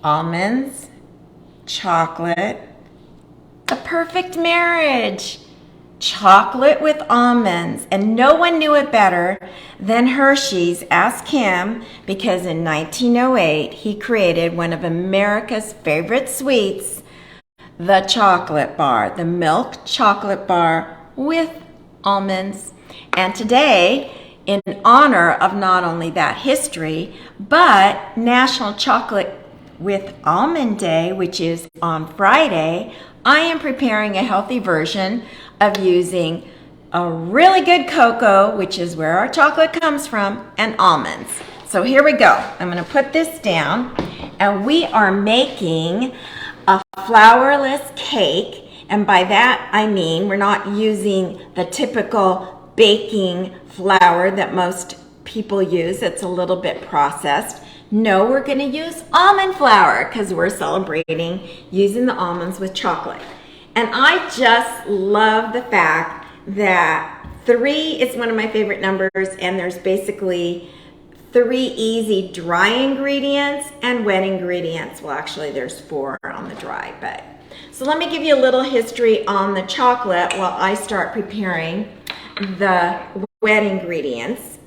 almonds, chocolate, the perfect marriage. Chocolate with almonds, and no one knew it better than Hershey's. Ask him, because in 1908 he created one of America's favorite sweets, the chocolate bar, the milk chocolate bar with almonds. And today, in honor of not only that history, but National Chocolate with Almond Day, which is on Friday, I am preparing a healthy version of using a really good cocoa, which is where our chocolate comes from, and almonds. So here we go. I'm going to put this down, and we are making a flourless cake. And by that I mean we're not using the typical baking flour that most people use. It's a little bit processed. No, we're going to use almond flour because we're celebrating using the almonds with chocolate. And I just love the fact that 3 is one of my favorite numbers, and there's basically 3 easy dry ingredients and wet ingredients. Well, actually there's 4 on the dry, but. So let me give you a little history on the chocolate while I start preparing the wet ingredients.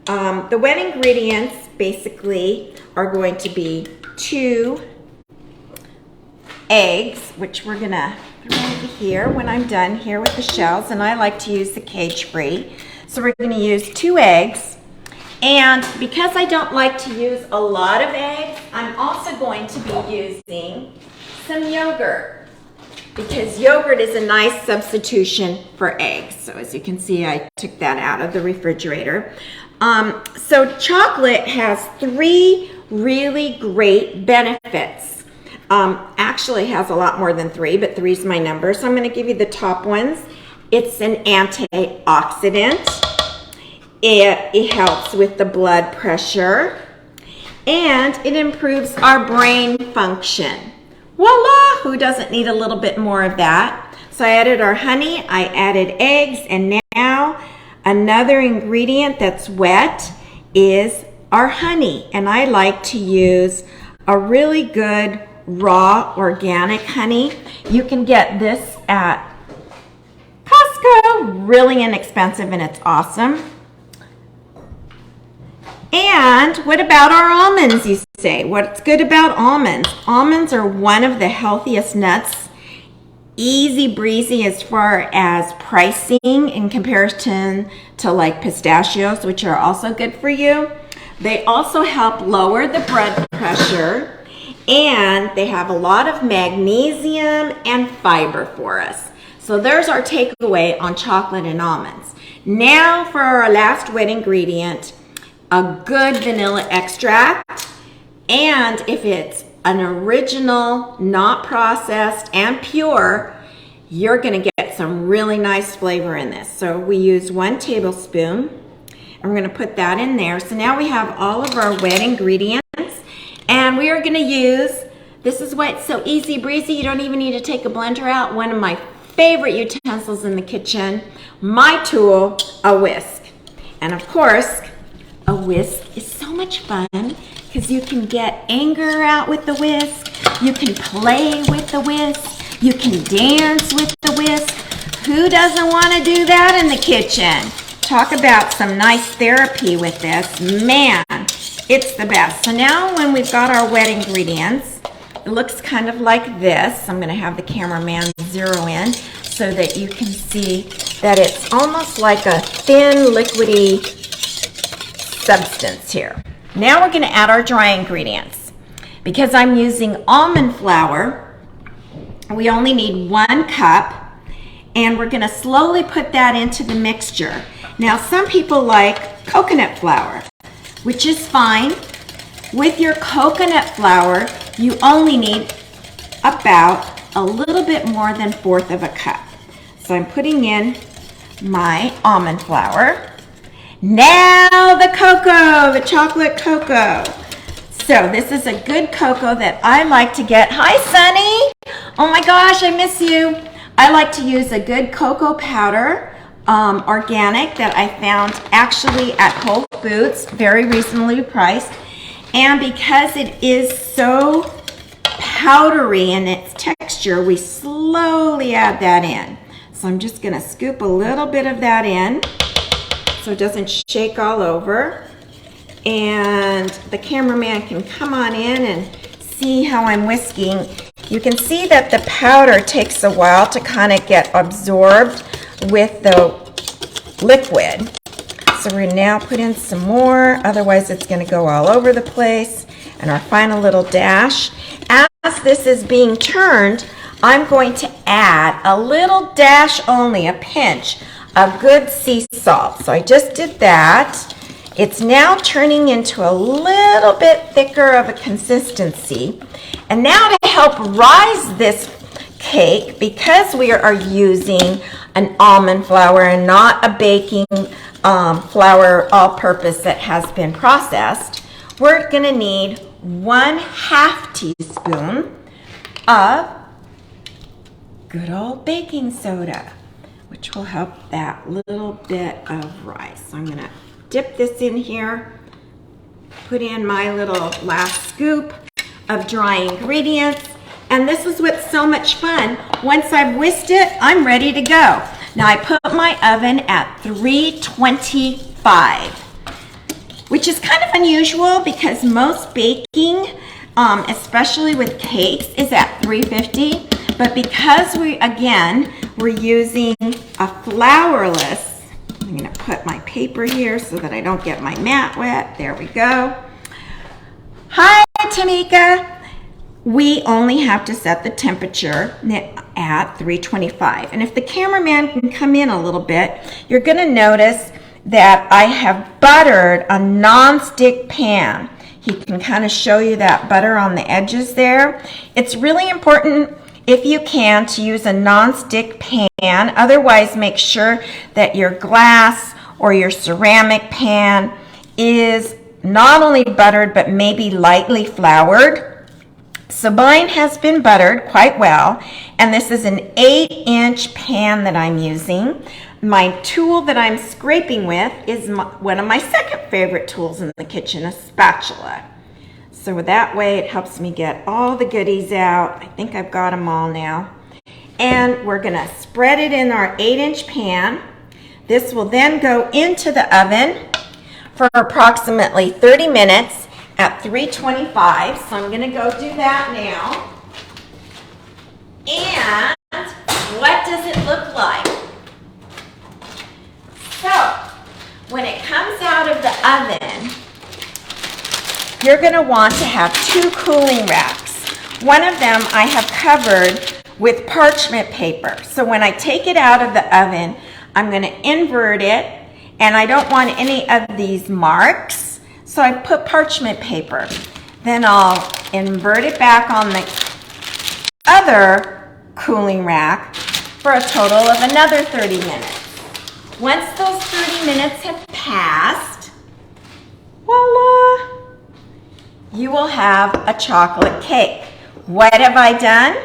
The wet ingredients basically are going to be 2 eggs, which we're gonna throw over here when I'm done here with the shells, and I like to use the cage-free. So we're gonna use 2 eggs, and because I don't like to use a lot of eggs, I'm also going to be using some yogurt, because yogurt is a nice substitution for eggs. So as you can see, I took that out of the refrigerator. So chocolate has 3 really great benefits. Actually has a lot more than 3, but 3 is my number. So I'm going to give you the top ones. It's an antioxidant. It helps with the blood pressure, and it improves our brain function. Voila! Who doesn't need a little bit more of that? So I added our honey, I added eggs, and now another ingredient that's wet is our honey. And I like to use a really good raw organic honey. You can get this at Costco, really inexpensive, and it's awesome. And what about our almonds, you say? What's good about almonds? Almonds are one of the healthiest nuts. Easy breezy as far as pricing in comparison to like pistachios, which are also good for you. They also help lower the blood pressure, and they have a lot of magnesium and fiber for us. So there's our takeaway on chocolate and almonds. Now for our last wet ingredient, a good vanilla extract. And if it's an original, not processed, and pure, you're going to get some really nice flavor in this. So we use 1 tablespoon, and we're going to put that in there. So now we have all of our wet ingredients, and we are going to use, this is why it's so easy breezy, you don't even need to take a blender out, one of my favorite utensils in the kitchen, my tool, a whisk. And of course, a whisk is so much fun because you can get anger out with the whisk, you can play with the whisk, you can dance with the whisk. Who doesn't want to do that in the kitchen? Talk about some nice therapy with this. Man, it's the best. So now when we've got our wet ingredients, it looks kind of like this. I'm going to have the cameraman zero in so that you can see that it's almost like a thin, liquidy substance here. Now we're going to add our dry ingredients. Because I'm using almond flour, we only need 1 cup, and we're going to slowly put that into the mixture. Now some people like coconut flour, which is fine. With your coconut flour, you only need about a little bit more than 1/4 of a cup. So I'm putting in my almond flour. Now the cocoa, the chocolate cocoa. So this is a good cocoa that I like to get. Hi, Sunny. Oh my gosh, I miss you. I like to use a good cocoa powder, organic, that I found actually at Whole Foods, very reasonably priced. And because it is so powdery in its texture, we slowly add that in. So I'm just going to scoop a little bit of that in so it doesn't shake all over. And the cameraman can come on in and see how I'm whisking. You can see that the powder takes a while to kind of get absorbed with the liquid. So we're going to now put in some more, otherwise it's going to go all over the place. And our final little dash. As this is being turned, I'm going to add a little dash only, a pinch of good sea salt. So I just did that. It's now turning into a little bit thicker of a consistency. And now to help rise this cake, because we are using an almond flour and not a baking flour all-purpose that has been processed, we're going to need 1/2 teaspoon of good old baking soda, which will help that little bit of rise. So I'm going to dip this in here, put in my little last scoop of dry ingredients, and this is what's so much fun. Once I've whisked it, I'm ready to go. Now I put my oven at 325, which is kind of unusual because most baking, especially with cakes, is at 350. But because we're using a flourless, I'm going to put my paper here so that I don't get my mat wet. There we go. Hi, Tamika. We only have to set the temperature at 325. And if the cameraman can come in a little bit, you're going to notice that I have buttered a non-stick pan. He can kind of show you that butter on the edges there. It's really important, if you can, to use a non-stick pan. Otherwise, make sure that your glass or your ceramic pan is not only buttered but maybe lightly floured. So mine has been buttered quite well, and this is an 8-inch pan that I'm using. My tool that I'm scraping with is one of my second favorite tools in the kitchen, a spatula. So that way it helps me get all the goodies out. I think I've got them all now. And we're going to spread it in our 8-inch pan. This will then go into the oven for approximately 30 minutes at 325. So I'm going to go do that now. And what does it look like? So when it comes out of the oven, you're going to want to have 2 cooling racks. One of them I have covered with parchment paper. So when I take it out of the oven, I'm going to invert it, and I don't want any of these marks, so I put parchment paper. Then I'll invert it back on the other cooling rack for a total of another 30 minutes. Once those 30 minutes have passed, voila, you will have a chocolate cake. What have I done?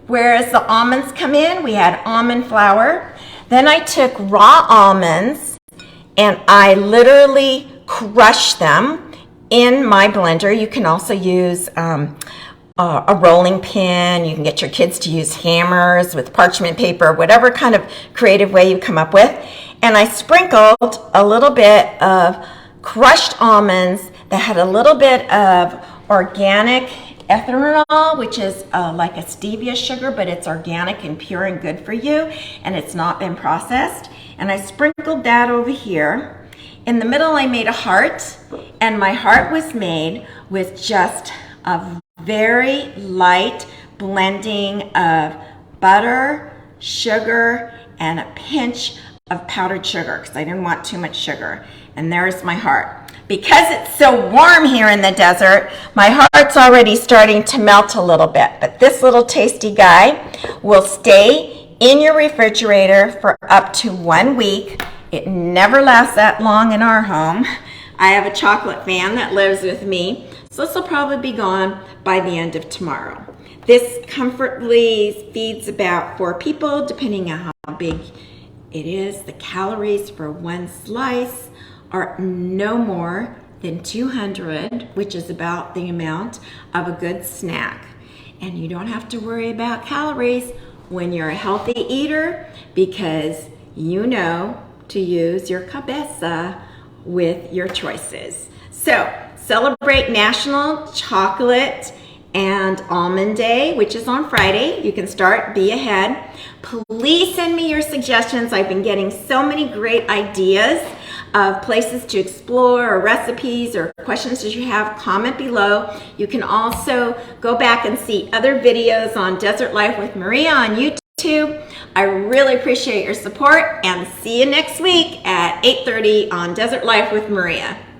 Whereas the almonds come in, we had almond flour. Then I took raw almonds and I literally crushed them in my blender. You can also use a rolling pin. You can get your kids to use hammers with parchment paper, whatever kind of creative way you come up with. And I sprinkled a little bit of crushed almonds that had a little bit of organic ethanol, which is like a stevia sugar, but it's organic and pure and good for you, and it's not been processed. And I sprinkled that over here. In the middle, I made a heart, and my heart was made with just a very light blending of butter, sugar, and a pinch of powdered sugar because I didn't want too much sugar. And there's my heart. Because it's so warm here in the desert, my heart's already starting to melt a little bit. But this little tasty guy will stay in your refrigerator for up to 1 week. It never lasts that long in our home. I have a chocolate fan that lives with me, so this will probably be gone by the end of tomorrow. This comfortably feeds about 4 people, depending on how big it is. The calories for 1 slice are no more than 200, which is about the amount of a good snack. and you don't have to worry about calories when you're a healthy eater because you know to use your cabeza with your choices. So celebrate National Chocolate and Almond Day, which is on Friday. You can start, be ahead. Please send me your suggestions. I've been getting so many great ideas of places to explore or recipes or questions that you have. Comment below. You can also go back and see other videos on Desert Life with Maria on YouTube. I really appreciate your support and see you next week at 8:30 on Desert Life with Maria.